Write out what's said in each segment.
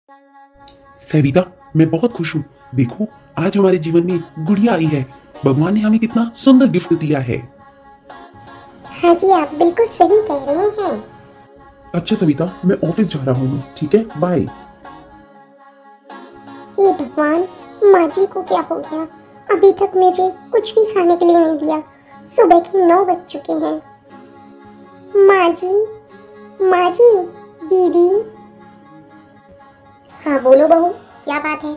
सविता, मैं बहुत खुश हूँ। देखो, आज हमारे जीवन में गुड़िया आई है। भगवान ने हमें कितना सुंदर गिफ्ट दिया है। हाँ जी, आप बिल्कुल सही कह रहे हैं। अच्छा सविता, मैं ऑफिस जा रहा हूँ, ठीक है? बाय। हे भगवान, माँ जी को क्या हो गया? अभी तक मुझे कुछ भी खाने के लिए नहीं दिया। सुबह के 9 बज चुके हैं। माँ जी, दीदी। हाँ बोलो बहू, क्या बात है?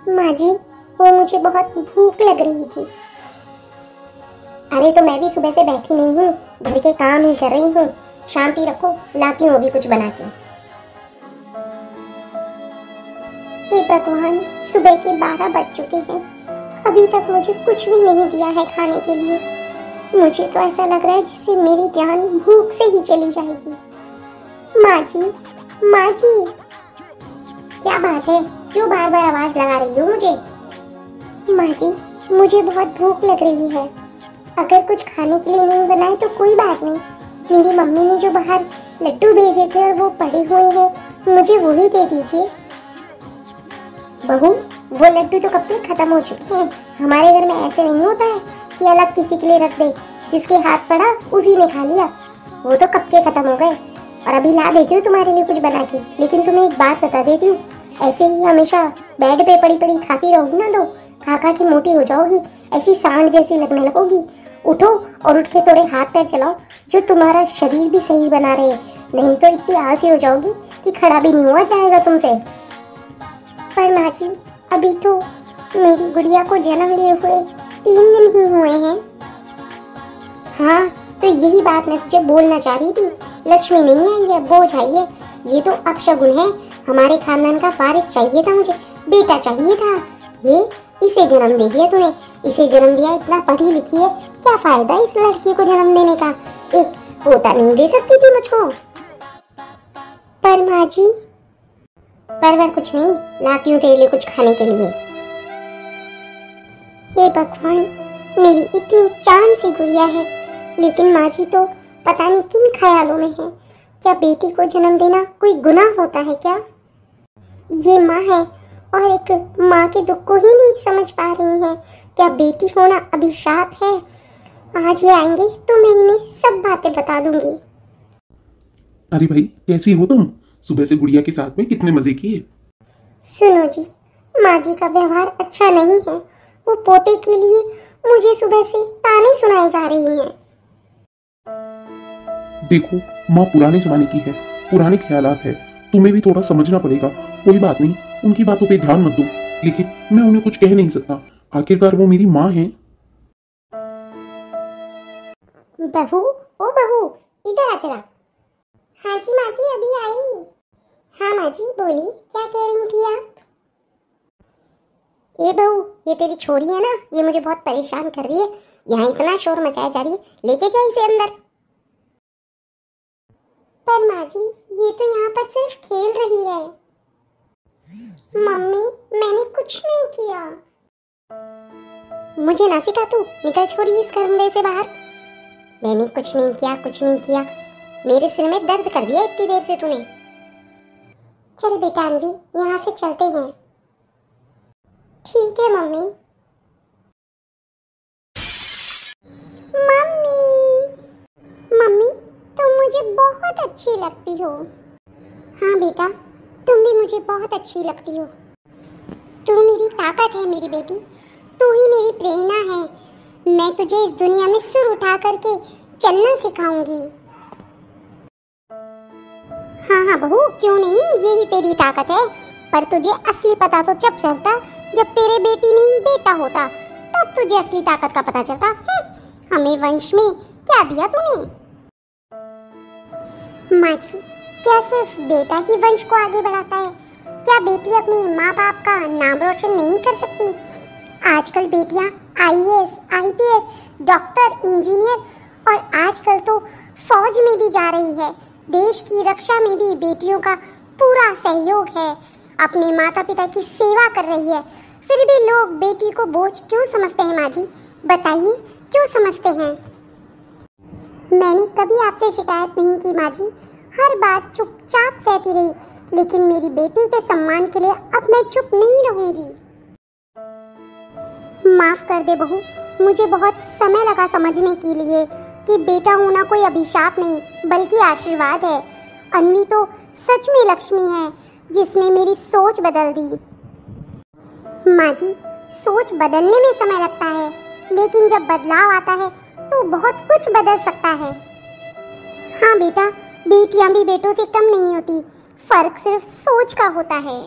माँ जी, वो मुझे बहुत भूख लग रही थी। अरे तो मैं भी सुबह से बैठी नहीं हूँ, घर के काम ही कर रही हूँ। शांति रखो, लाती हूँ अभी कुछ बना के। हे भगवान, सुबह के 12 बज चुके हैं, अभी तक मुझे कुछ भी नहीं दिया है खाने के लिए। मुझे तो ऐसा लग रहा है जैसे मेरी जान भूख से ही चली जाएगी। माँ जी, क्या बात है? क्यों बार बार आवाज लगा रही हो मुझे? माँ जी, मुझे बहुत भूख लग रही है। अगर कुछ खाने के लिए नहीं बनाए तो कोई बात नहीं। मेरी मम्मी ने जो बाहर लड्डू भेजे थे और वो पड़े हुए हैं, मुझे वही दे दीजिए। बहू, वो लड्डू तो कब के खत्म हो चुके हैं। हमारे घर में ऐसे नहीं होता है कि अलग किसी के लिए रख दे, जिसके हाथ पड़ा उसी ने खा लिया। वो तो कब के खत्म हो गए। और अभी ला देती हूँ तुम्हारे लिए कुछ बना के। लेकिन तुम्हें एक बात बता देती हूँ, ऐसे ही हमेशा बेड पे पड़ी पड़ी खाती रहोगी ना तो खा खा के मोटी हो जाओगी, ऐसी सांड जैसी लगने लगोगी। उठो और उठ के थोड़े हाथ पैर चलाओ, जो तुम्हारा शरीर भी सही बना रहे। नहीं तो इतनी आलसी हो जाओगी कि खड़ा भी नहीं हुआ जाएगा तुमसे। पर माँ जी, अभी तो मेरी गुड़िया को जन्म लिए हुए 3 दिन ही हुए हैं। हाँ, तो यही बात मैं तुझे बोलना चाह रही थी। लक्ष्मी नहीं आई है, बोझ आई है। ये तो अपशगुन है। हमारे खानदान का वारिस चाहिए था मुझे, बेटा चाहिए था। ये इसे जन्म दे दिया तूने। इसे जन्म दिया, इतना पढ़ी लिखी है, क्या फायदा इस लड़की को जन्म देने का? एक पोता नहीं दे सकती थी मुझको? पर माँ जी, पर कुछ नहीं, लाती हूँ तेरे लिए कुछ खाने के लिए। हे भगवान, मेरी इतनी चांद सी गुड़िया है, लेकिन माँ जी तो पता नहीं किन ख्यालों में है। क्या बेटी को जन्म देना कोई गुनाह होता है क्या? ये माँ है और एक माँ के दुख को ही नहीं समझ पा रही है। क्या बेटी होना अभिशाप है? आज ये आएंगे तो मैं इन्हें सब बातें बता दूंगी। अरे भाई, कैसी हो तुम? सुबह से गुड़िया के साथ में कितने मजे किए। सुनो जी, माँ जी का व्यवहार अच्छा नहीं है। वो पोते के लिए मुझे सुबह से ताने सुनाए जा रही हैं। देखो, माँ पुराने जमाने की है, पुराने ख्यालात है। तुम्हें भी थोड़ा समझना पड़ेगा। कोई बात नहीं, उनकी बातों पे ध्यान मत दो। लेकिन मैं उन्हें कुछ कह नहीं सकता, आखिरकार वो मेरी माँ है। बहू, ओ बहू, इधर आ जरा। हाँ जी माँ जी, अभी आई। हाँ माँ जी, बोली, क्या कह रही थी आप? ये बहू, ये तेरी छोरी है ना, ये मुझे बहुत परेशान कर रही है। यहाँ इतना शोर मचाया जा रही है, लेके जाए इसे अंदर। पर माँ जी, ये तो यहाँ पर सिर्फ खेल रही है। मम्मी, मैंने कुछ नहीं किया। मुझे ना सिखा तू, निकल छोरी इस कमरे से बाहर। मैंने कुछ नहीं किया, कुछ नहीं किया। मेरे सिर में दर्द कर दिया इतनी देर से तूने। चल बेटा अन्वी, यहाँ से चलते हैं। ठीक है मम्मी। मम्मी, तुम मुझे बहुत अच्छी लगती हो। हाँ बेटा, तुम भी मुझे बहुत अच्छी लगती हो। तू मेरी ताकत है मेरी बेटी, तू ही मेरी प्रेरणा है। मैं तुझे इस दुनिया में सिर उठा करके चलना सिखाऊंगी। हाँ बहू, क्यों नहीं, यही तेरी ताकत है। पर तुझे असली पता तो जब चलता जब तेरे बेटी नहीं बेटा होता, तब तुझे असली ताकत का पता चलता। हमें वंश में क्या दिया तूने? माँ जी, क्या सिर्फ बेटा ही वंश को आगे बढ़ाता है? क्या बेटी अपने माँ बाप का नाम रोशन नहीं कर सकती? आजकल बेटियाँ IAS, IPS, डॉक्टर, इंजीनियर और आजकल तो फौज में भी जा रही है। देश की रक्षा में भी बेटियों का पूरा सहयोग है। अपने माता पिता की सेवा कर रही है। फिर भी लोग बेटी को बोझ क्यों समझते हैं माँ जी? बताइए, क्यों समझते हैं? मैंने कभी आपसे शिकायत नहीं की माँ जी, हर बार चुपचाप सहती रही। लेकिन मेरी बेटी के सम्मान के लिए अब मैं चुप नहीं रहूंगी। माफ कर दे बहू, मुझे बहुत समय लगा समझने के लिए कि बेटा होना कोई अभिशाप नहीं बल्कि आशीर्वाद है। अन्वी तो सच में लक्ष्मी है जिसने मेरी सोच बदल दी। माँ जी, सोच बदलने में समय लगता है, लेकिन जब बदलाव आता है तो बहुत कुछ बदल सकता है। हाँ बेटा, बेटियां भी बेटों से कम नहीं होती, फर्क सिर्फ सोच का होता है।